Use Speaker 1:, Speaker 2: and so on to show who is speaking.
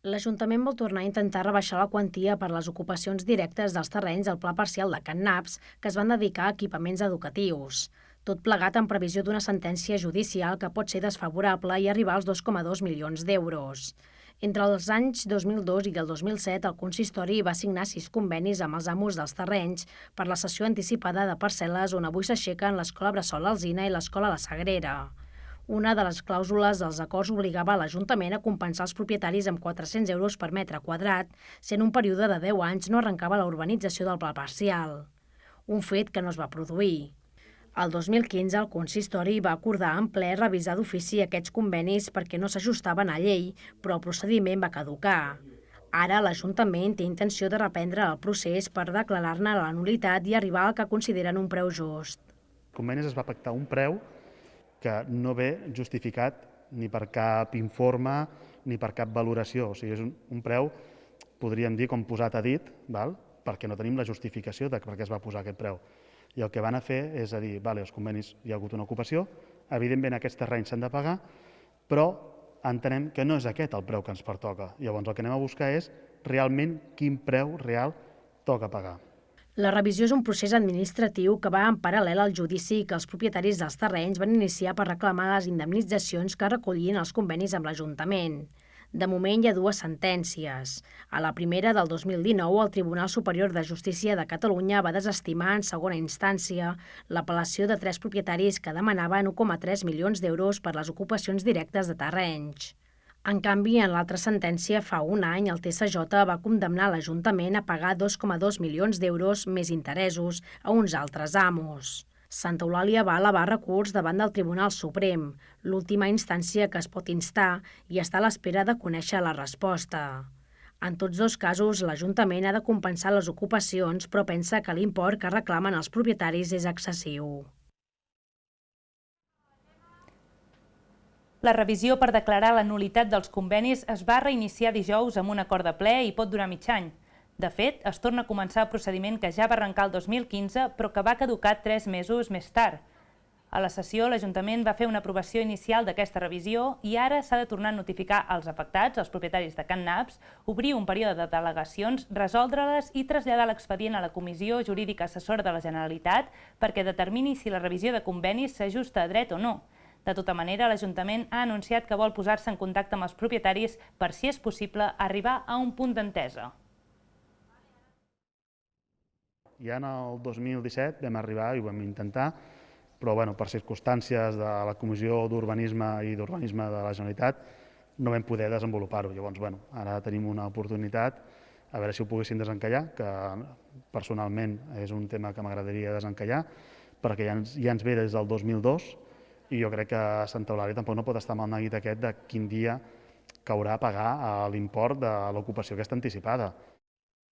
Speaker 1: L'Ajuntament vol tornar a intentar rebaixar la quantia per les ocupacions directes dels terrenys del Pla Parcial de Can Naps que es van dedicar a equipaments educatius. Tot plegat en previsió d'una sentència judicial que pot ser desfavorable i arribar als 2,2 milions d'euros. Entre els anys 2002 i el 2007, el consistori va signar 6 convenis amb els amos dels terrenys per la cessió anticipada de parcel·les on avui s'aixequen l'Escola Bressol Alzina i l'Escola La Sagrera. Una de les clàusules dels acords obligava l'Ajuntament a compensar els propietaris amb 400 euros per metre quadrat, si en un període de 10 anys no arrencava la urbanització del pla parcial. Un fet que no es va produir. El 2015 el consistori va acordar en ple revisar d'ofici aquests convenis perquè no s'ajustaven a llei, però el procediment va caducar. Ara l'Ajuntament té intenció de reprendre el procés per declarar-ne la nul·litat i arribar al que consideren un preu just.
Speaker 2: El conveni es va pactar un preu que no ve justificat ni per cap informe ni per cap valoració. O sigui, és un preu, podríem dir, com posat a dit, perquè no tenim la justificació de per què es va posar aquest preu. I el que van a fer és a dir, els convenis, hi ha hagut una ocupació, evidentment aquests terrenys s'han de pagar, però entenem que no és aquest el preu que ens pertoca. Llavors el que anem a buscar és realment quin preu real toca pagar.
Speaker 1: La revisió és un procés administratiu que va en paral·lel al judici que els propietaris dels terrenys van iniciar per reclamar les indemnitzacions que recollien els convenis amb l'Ajuntament. De moment hi ha 2 sentències. A la primera, del 2019, el Tribunal Superior de Justícia de Catalunya va desestimar en segona instància l'apel·lació de 3 propietaris que demanaven 1,3 milions d'euros per les ocupacions directes de terrenys. En canvi, en l'altra sentència, fa un any, el TSJ va condemnar l'Ajuntament a pagar 2,2 milions d'euros més interessos a uns altres amos. Santa Eulàlia va elevar recurs davant del Tribunal Suprem, l'última instància que es pot instar, i està a l'espera de conèixer la resposta. En tots 2 casos, l'Ajuntament ha de compensar les ocupacions, però pensa que l'import que reclamen els propietaris és excessiu.
Speaker 3: La revisió per declarar la nul·litat dels convenis es va reiniciar dijous amb un acord de ple i pot durar mig any. De fet, es torna a començar el procediment que ja va arrencar el 2015, però que va caducar 3 mesos més tard. A la sessió, l'Ajuntament va fer una aprovació inicial d'aquesta revisió i ara s'ha de tornar a notificar als afectats, els propietaris de Can Naps, obrir un període de delegacions, resoldre-les i traslladar l'expedient a la Comissió Jurídica Assessora de la Generalitat perquè determini si la revisió de convenis s'ajusta a dret o no. De tota manera, l'Ajuntament ha anunciat que vol posar-se en contacte amb els propietaris per, si és possible, arribar a un punt d'entesa.
Speaker 2: Ja en el 2017 vam arribar i ho vam intentar, però per circumstàncies de la Comissió d'Urbanisme i d'Urbanisme de la Generalitat no vam poder desenvolupar-ho. Llavors, ara tenim una oportunitat, a veure si ho poguéssim desencallar, que personalment és un tema que m'agradaria desencallar, perquè ja ens ve des del 2002, i jo crec que Santa Eulàlia tampoc no pot estar amb el neguit aquest de quin dia caurà a pagar l'import de l'ocupació aquesta anticipada.